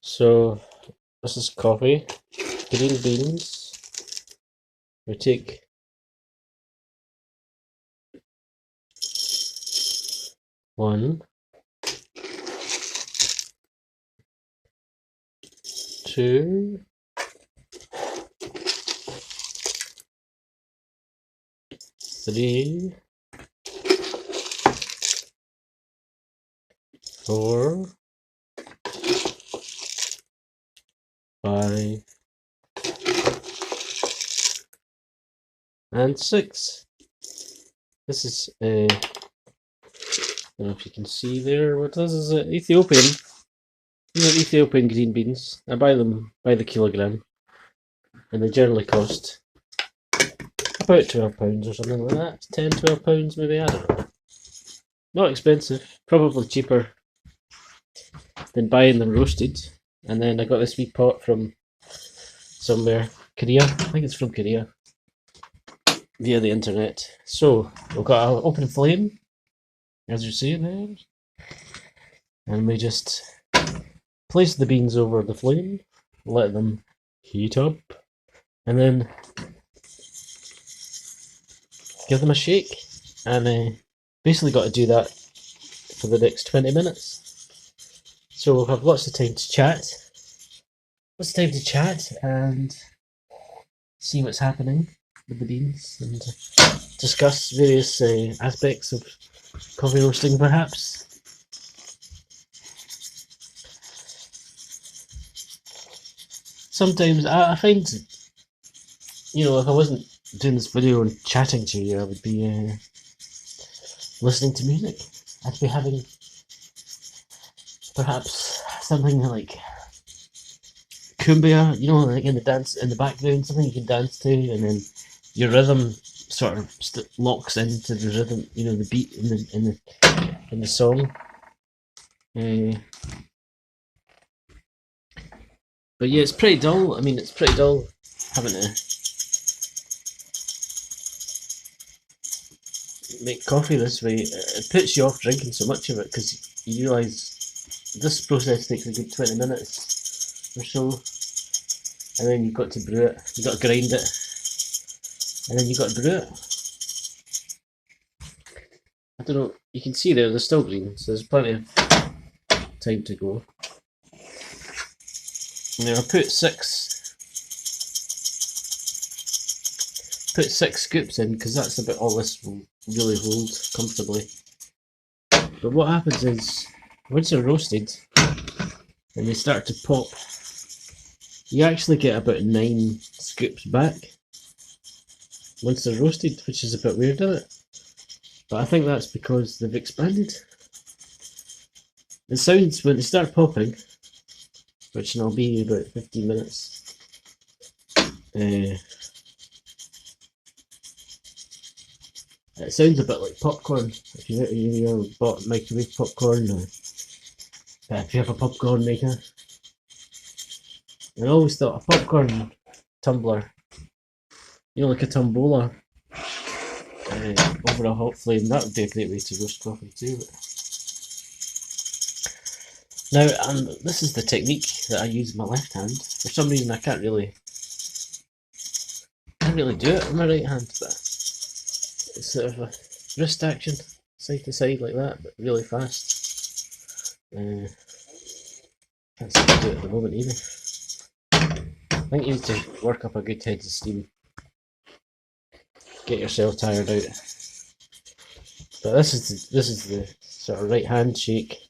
So this is coffee, green beans. We take one, two, three, four, five, and six. This is I don't know if you can see there. What this is Ethiopian. These are Ethiopian green beans. I buy them by the kilogram, and they generally cost about £12 or something like that. 10, £12 maybe. I don't know. Not expensive. Probably cheaper than buying them roasted. And then I got this wee pot from somewhere, Korea. I think it's from Korea, via the internet. So we've got an open flame, as you see it there, and we just place the beans over the flame, let them heat up, and then give them a shake. And basically got to do that for the next 20 minutes. So we'll have lots of time to chat. And see what's happening with the beans and discuss various aspects of coffee roasting, perhaps. Sometimes I find, if I wasn't doing this video and chatting to you, I would be listening to music. I'd be having perhaps something like cumbia, like in the background, something you can dance to, and then your rhythm sort of locks into the rhythm, the beat in the song. But yeah, it's pretty dull. I mean, it's pretty dull having to make coffee this way. It puts you off drinking so much of it because you realise this process takes a good 20 minutes or so, and then you've got to brew it. You've got to grind it, and then you've got to brew it. I don't know. You can see there, they're still green, so there's plenty of time to go. Now I put six scoops in because that's about all this will really hold comfortably. But what happens is, once they're roasted and they start to pop, you actually get about 9 scoops back once they're roasted, which is a bit weird, isn't it? But I think that's because they've expanded. It sounds, when they start popping, which will be about 15 minutes, it sounds a bit like popcorn. If you bought microwave popcorn, or if you have a popcorn maker. I always thought a popcorn tumbler, like a tombola, over a hot flame, that would be a great way to roast coffee too. Now, this is the technique that I use with my left hand. For some reason, I can't really do it with my right hand, but it's sort of a wrist action, side to side like that, but really fast. Can't seem to do it at the moment either. I think you need to work up a good head of steam. Get yourself tired out. But this is the sort of right hand shake.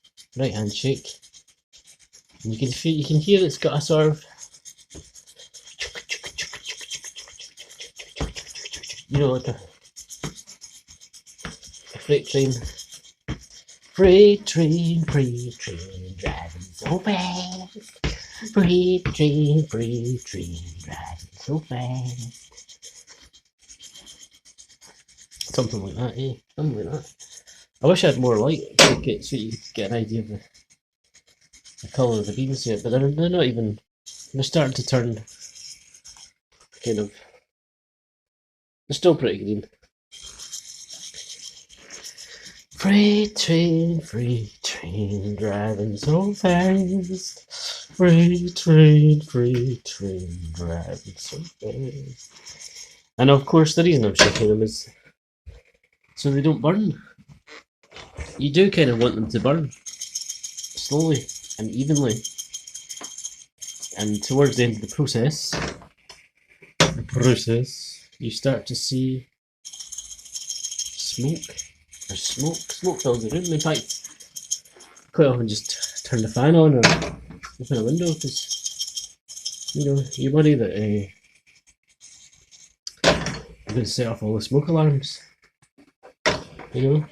And you can hear it's got a sort of, like a freight train. Freight train, driving so fast. Freight train, driving so fast. Something like that, eh? Something like that. I wish I had more light, so you could get an idea of the colour of the beans here, but they're not even, they're starting to turn kind of, they're still pretty green. Freight train, driving so fast. Freight train, driving so fast. And of course, the reason I'm shaking them is so they don't burn. You do kind of want them to burn slowly and evenly. And towards the end of the process, you start to see smoke. There's smoke fills the room. In fact, quite often just turn the fan on or open a window because you worry that you're going to set off all the smoke alarms. You know.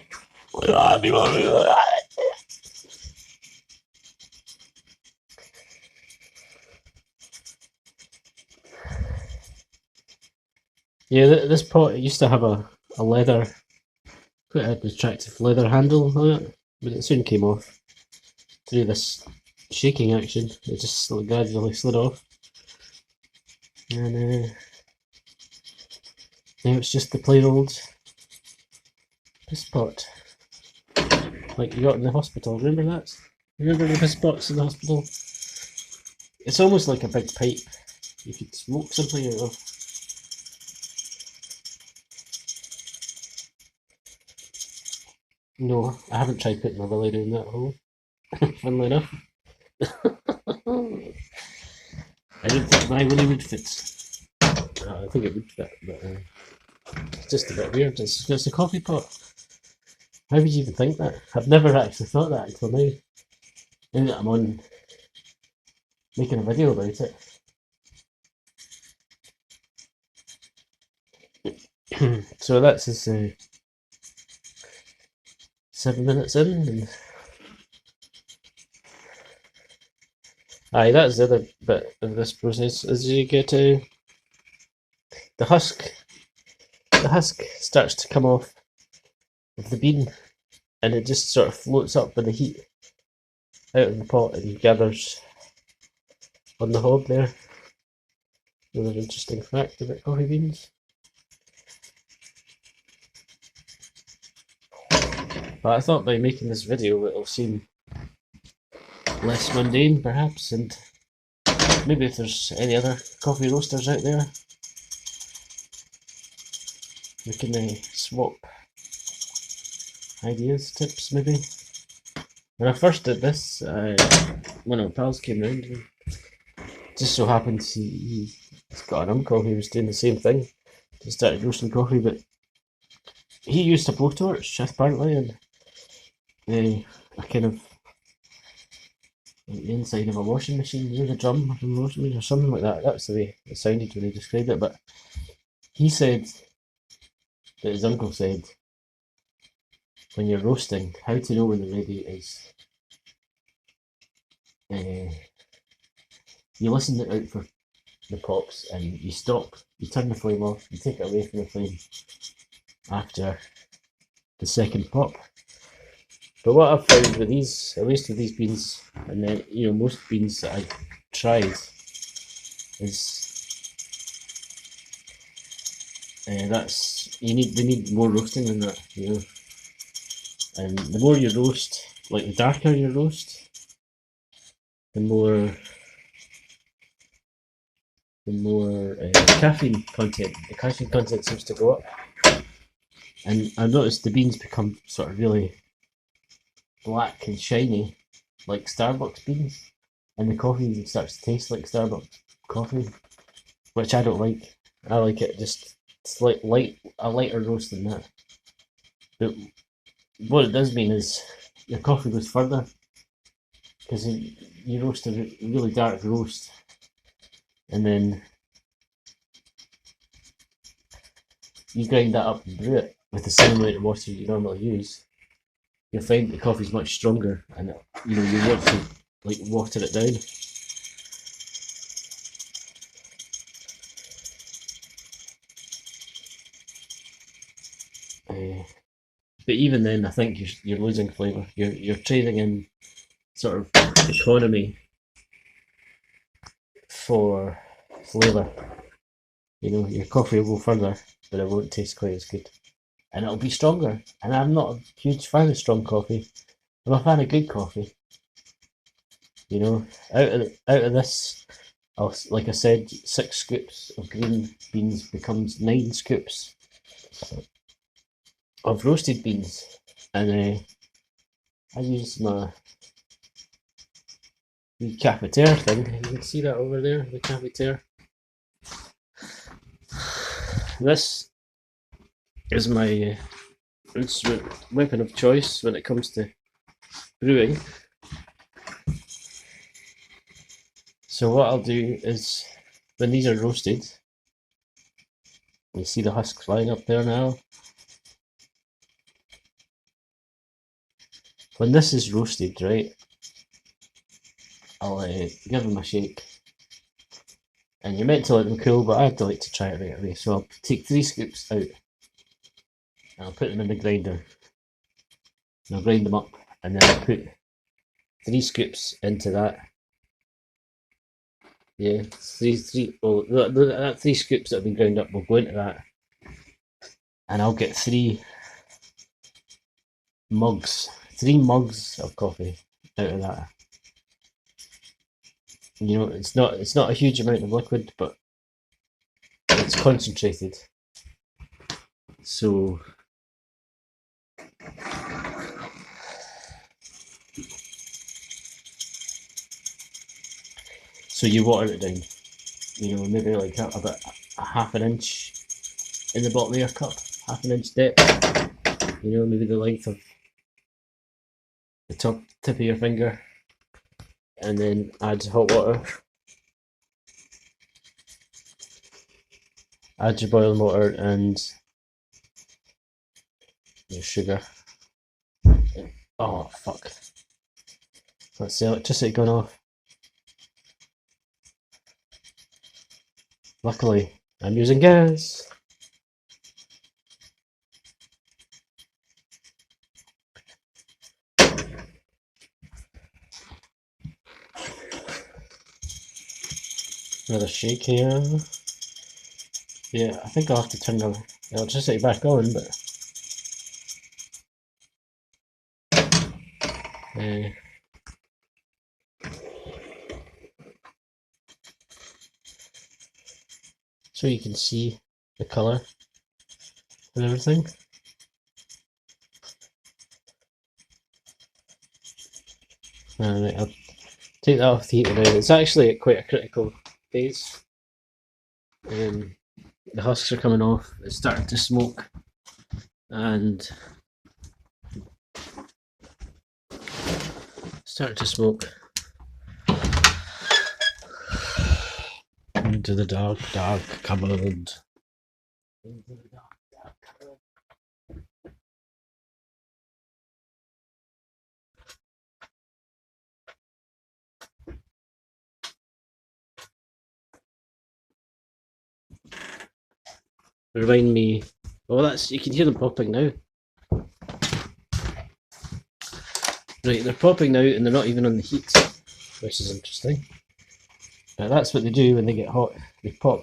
Yeah, this pot used to have a leather, quite an attractive leather handle on it, but it soon came off through this shaking action. It just gradually slid off, and now it's just the plain old piss pot, like you got in the hospital. Remember that? Remember the piss pots in the hospital? It's almost like a big pipe. You could smoke something out of. No, I haven't tried putting my willy down that hole. Funnily enough. I don't think my willy would fit. I think it would fit, but it's just a bit weird. It's a coffee pot. How would you even think that? I've never actually thought that until now. Now that I'm on making a video about it. So that's his 7 minutes in, and aye, that's the other bit of this process. As you get the husk starts to come off of the bean, and it just sort of floats up with the heat out of the pot and gathers on the hob there. Another interesting fact about coffee beans. But I thought by making this video it'll seem less mundane perhaps, and maybe if there's any other coffee roasters out there, we can swap ideas, tips maybe. When I first did this, one of my pals came round and just so happened he's got an uncle who was doing the same thing. He started roasting coffee, but he used a blowtorch apparently, and a kind of the inside of a washing machine, the drum of a washing machine or something like that. That's the way it sounded when he described it. But he said that his uncle said, when you're roasting, how to know when they're ready is you listen out for the pops and you stop, you turn the flame off, you take it away from the flame after the second pop. But what I've found with these, at least with these beans, and then most beans that I've tried, is they need more roasting than that, And the more you roast, like the darker you roast, the more caffeine content. The caffeine content seems to go up, and I've noticed the beans become sort of really black and shiny, like Starbucks beans, and the coffee starts to taste like Starbucks coffee, which I don't like. I like it just a lighter roast than that. But what it does mean is your coffee goes further, because you roast a really dark roast, and then you grind that up and brew it with the same amount of water you normally use. You'll find the coffee's much stronger, and you want to water it down. But even then, I think you're losing flavour. You're trading in sort of economy for flavour. Your coffee will go further, but it won't taste quite as good. and it'll be stronger. And I'm not a huge fan of strong coffee. I'm a fan of good coffee. You know, out of this, like I said, 6 scoops of green beans becomes 9 scoops of roasted beans, and I use my cafetiere thing. You can see that over there, the cafetiere. This is my instrument weapon of choice when it comes to brewing. So what I'll do is, when these are roasted, you see the husks flying up there now. When this is roasted, right, I'll give them a shake. And you're meant to let them cool, but I'd like to try it right away. So I'll take 3 scoops out, and I'll put them in the grinder. And I'll grind them up, and then I'll put 3 scoops into that. Yeah, well, that 3 scoops that have been ground up will go into that. And I'll get 3 mugs, 3 mugs of coffee out of that. You know, it's not a huge amount of liquid, but it's concentrated. So you water it down. You know, maybe like about a half an inch in the bottom of your cup, half an inch depth. You know, maybe the length of the tip of your finger, and then add hot water. Add your boiling water and your sugar. Oh fuck! That's the electricity gone off. Luckily, I'm using gas. Another shake here. Yeah, I think I'll have to turn the electricity back on, but so you can see the colour and everything. Alright, I'll take that off the heater now. It's actually at quite a critical phase. The husks are coming off, it's starting to smoke, and into the dark cupboard. Remind me. Oh, that's, you can hear them popping now. Right, they're popping now, and they're not even on the heat, which is interesting. But that's what they do when they get hot. They pop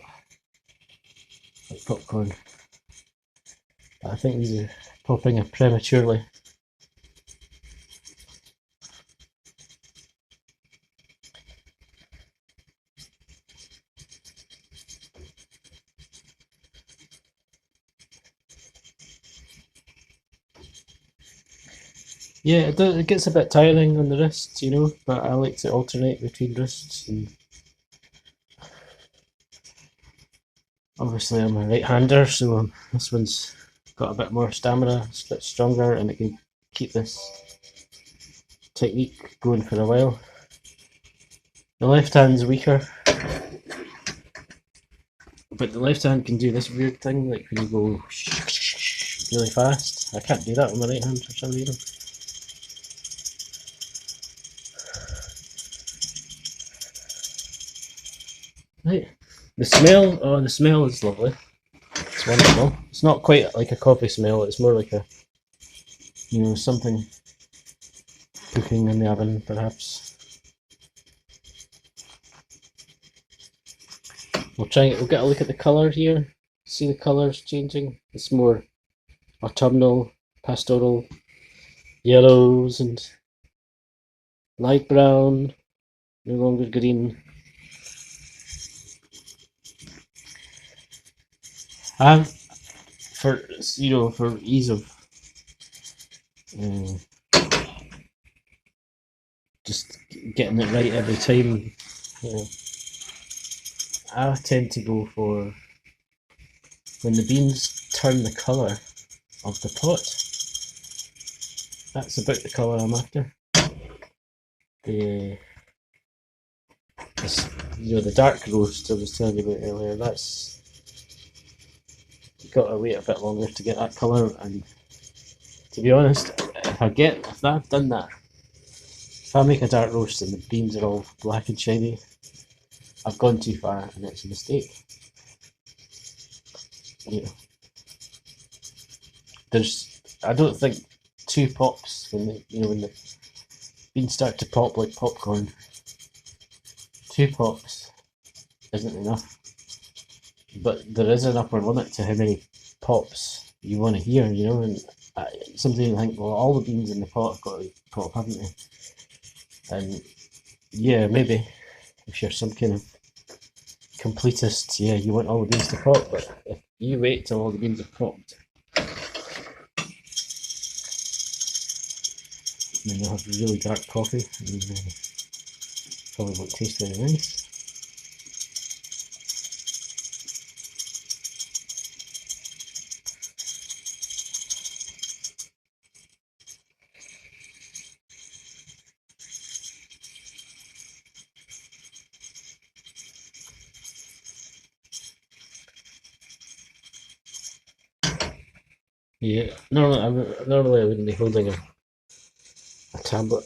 like popcorn. But I think these are popping prematurely. Yeah, it gets a bit tiring on the wrists, you know, but I like to alternate between wrists. And obviously, I'm a right-hander, so this one's got a bit more stamina, it's a bit stronger, and it can keep this technique going for a while. The left hand's weaker, but the left hand can do this weird thing, like when you go really fast. I can't do that with my right hand for some reason. Right, the smell is lovely. It's wonderful. It's not quite like a coffee smell, it's more like a, you know, something cooking in the oven, perhaps. We'll get a look at the colour here. See the colours changing? It's more autumnal, pastoral, yellows and light brown, no longer green. I've for for ease of uh, just getting it right every time. I tend to go for when the beans turn the colour of the pot. That's about the colour I'm after. The the dark roast I was telling you about earlier. That's you got to wait a bit longer to get that colour. And to be honest, if I've done that, if I make a dark roast and the beans are all black and shiny, I've gone too far and it's a mistake. I don't think 2 pops when the beans start to pop like popcorn. 2 pops isn't enough, but there is an upper limit to how many pops you want to hear, and sometimes I think, well, all the beans in the pot have got to pop, haven't they? And yeah, maybe if you're some kind of completist, yeah, you want all the beans to pop, but if you wait till all the beans are popped, then you'll have really dark coffee and probably won't taste very nice. Yeah, normally I wouldn't be holding a tablet,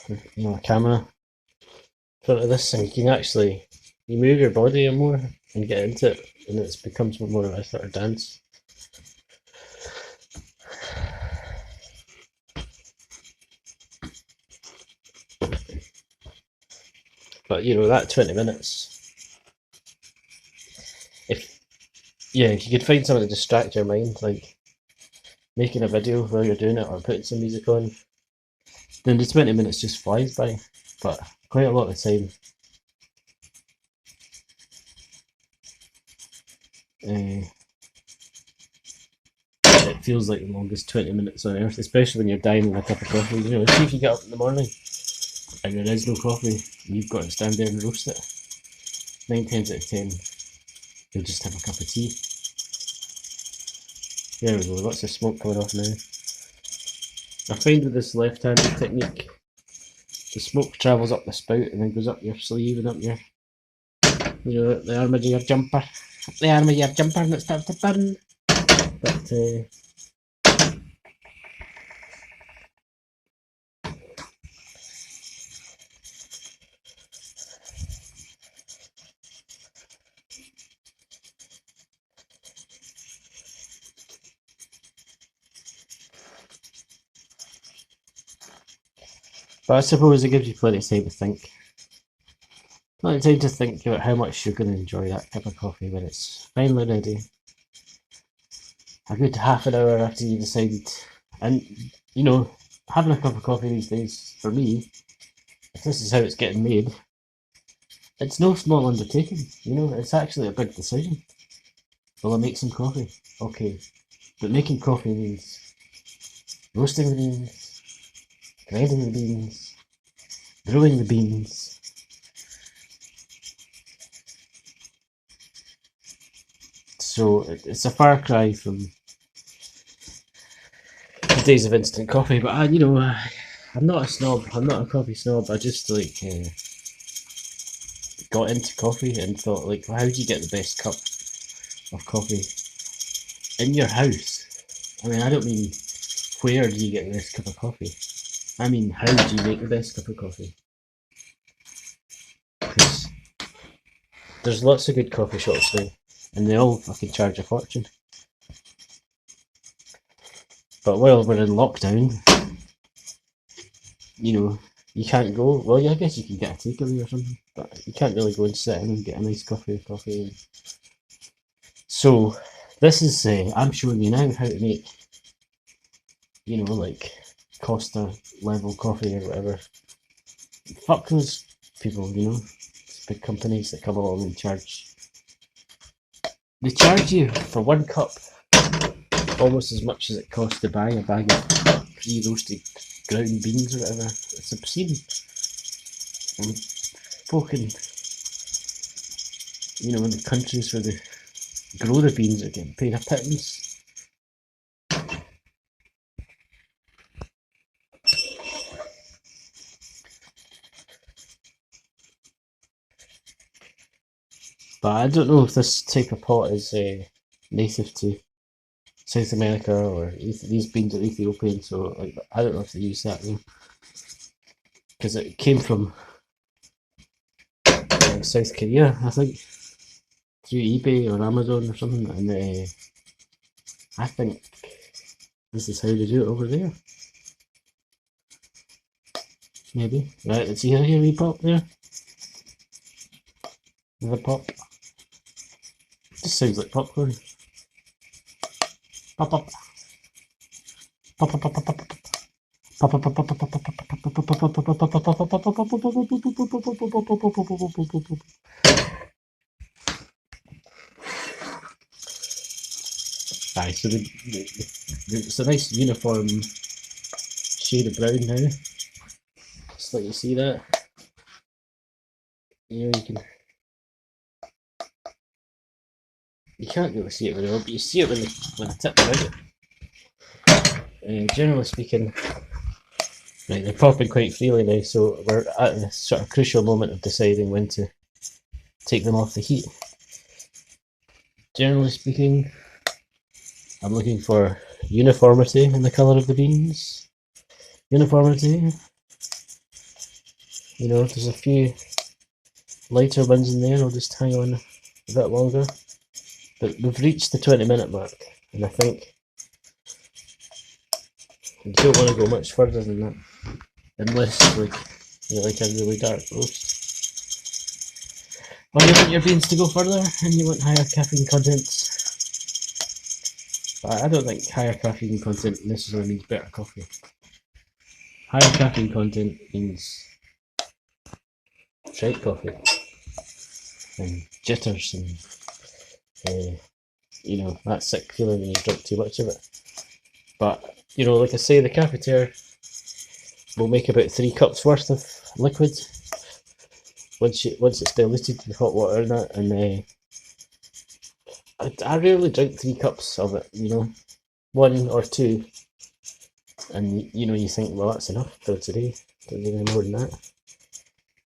a camera in front of this, and you can actually move your body more and get into it, and it becomes more of a sort of dance. But that 20 minutes, if you could find something to distract your mind, like making a video while you're doing it or putting some music on, then the 20 minutes just flies by. But quite a lot of the time, it feels like the longest 20 minutes on earth, especially when you're dying with a cup of coffee. See if you get up in the morning and there is no coffee and you've got to stand there and roast it. 9 times out of 10, you'll just have a cup of tea. There we go, lots of smoke coming off now. I find with this left-handed technique, the smoke travels up the spout and then goes up your sleeve and up your, the arm of your jumper. The arm of your jumper and it starts to burn. But I suppose it gives you plenty of time to think. Plenty of time to think about how much you're going to enjoy that cup of coffee when it's finally ready. A good half an hour after you decided. And, having a cup of coffee these days, for me, if this is how it's getting made, it's no small undertaking. It's actually a big decision. Will I make some coffee? Okay. But making coffee means roasting the beans, grinding the beans, brewing the beans. So it's a far cry from the days of instant coffee. But I'm not a snob. I'm not a coffee snob. I just got into coffee and thought, well, how do you get the best cup of coffee in your house? I mean, I don't mean where do you get the best cup of coffee. I mean, how do you make the best cup of coffee? Because there's lots of good coffee shops now, and they all fucking charge a fortune. But while we're in lockdown, you can't go. Well, yeah, I guess you can get a takeaway or something, but you can't really go and sit in and get a nice coffee. So, this is I'm showing you now how to make you know, like Costa level coffee or whatever. Fuck those people, you know, big companies that come along and they charge you for one cup almost as much as it costs to buy a bag of pre-roasted ground beans or whatever. It's obscene. And fucking, you know, in the countries where they grow the beans are getting paid a pittance. But I don't know if this type of pot is native to South America or these beans are Ethiopian, so like I don't know if they use that because it came from South Korea, I think, through eBay or Amazon or something, and I think this is how they do it over there. Maybe. Right, let's see how we pop there. Another pop. Just sounds like popcorn. Pop pop. Pop pop pop pop pop. Aye, so it's a nice uniform shade of brown now. Just let you see that. You know, you can't really see it very well, but you see it when I tip around it. Generally speaking, right, they're popping quite freely now, so we're at a sort of crucial moment of deciding when to take them off the heat. Generally speaking, I'm looking for uniformity in the colour of the beans. Uniformity. You know, if there's a few lighter ones in there, I'll just hang on a bit longer. But we've reached the 20-minute mark, and I think you don't want to go much further than that, unless like you like a really dark roast. Or you want your beans to go further, and you want higher caffeine content. But I don't think higher caffeine content necessarily means better coffee. Higher caffeine content means shite coffee and jitters and you know, that sick feeling when you drink too much of it. But you know, like I say, the cafetiere will make about 3 cups worth of liquid once it's diluted with hot water and that. And I rarely drink 3 cups of it. You know, 1 or 2, and you know, you think, well, that's enough for today. Don't need any more than that.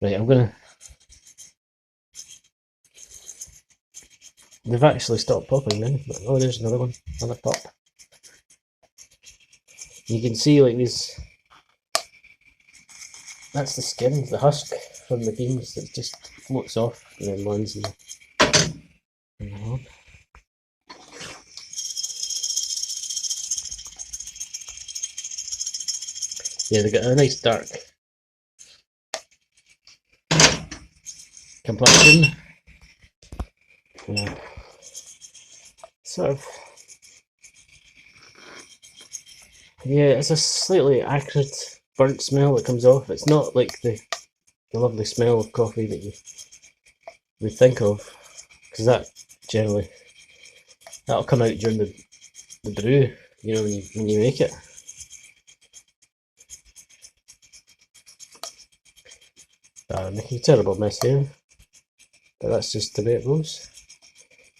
Right, I'm gonna. They've actually stopped popping now. But, oh, there's another one, another pop. You can see like these. That's the skin, the husk from the beans that just floats off and then lands in the hob. Yeah, they got a nice dark complexion. Yeah. Sort of. Yeah, it's a slightly acrid, burnt smell that comes off. It's not like the lovely smell of coffee that you would think of, because that generally that'll come out during the brew. You know, when you make it. I'm making a terrible mess here, but that's just the way it goes.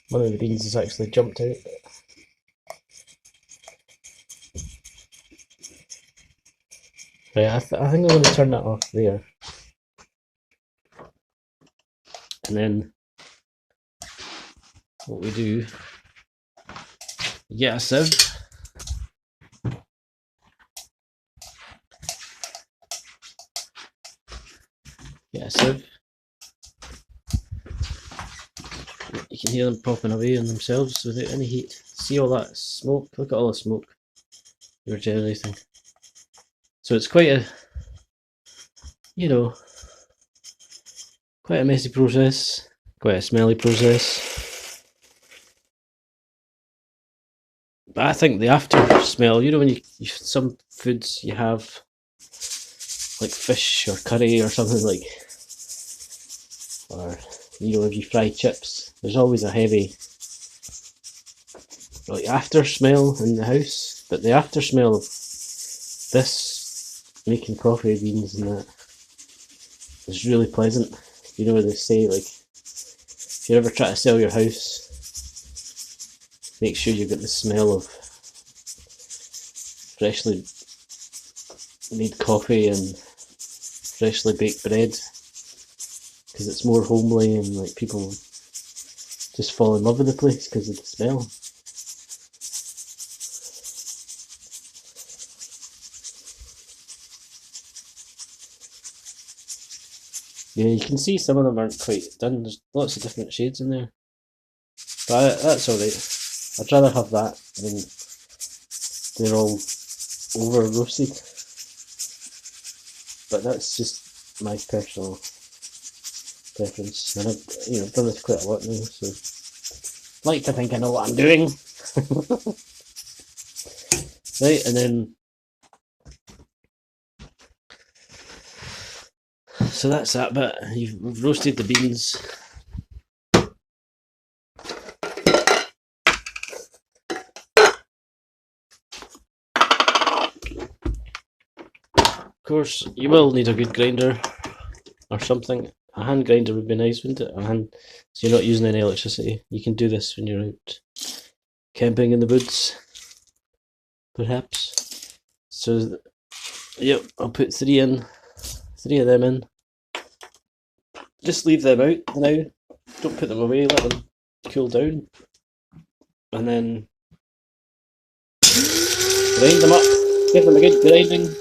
One of the beans has actually jumped out. Right, I think I'm going to turn that off there. And then what we do, you get a sieve. Get a sieve. You can hear them popping away on themselves without any heat. See all that smoke? Look at all the smoke you're generating. So it's quite a, you know, quite a messy process, quite a smelly process. But I think the after smell, you know, when you some foods you have like fish or curry or something like, or you know, if you fry chips, there's always a heavy like after smell in the house. But the after smell of this making coffee beans and that is really pleasant. You know, they say like if you ever try to sell your house, make sure you get the smell of freshly made coffee and freshly baked bread, because it's more homely and like people just fall in love with the place because of the smell. Yeah, you can see some of them aren't quite done. There's lots of different shades in there, but that's all right. I'd rather have that than they're all over roasted. But that's just my personal preference, and I've done this quite a lot now, so I'd like to think I know what I'm doing. Right, and then so that's that bit. We've roasted the beans. Of course, you will need a good grinder or something. A hand grinder would be nice, wouldn't it? So you're not using any electricity. You can do this when you're out camping in the woods, perhaps. So, yep, I'll put three of them in. Just leave them out now. Don't put them away. Let them cool down, and then grind them up. Give them a good grinding.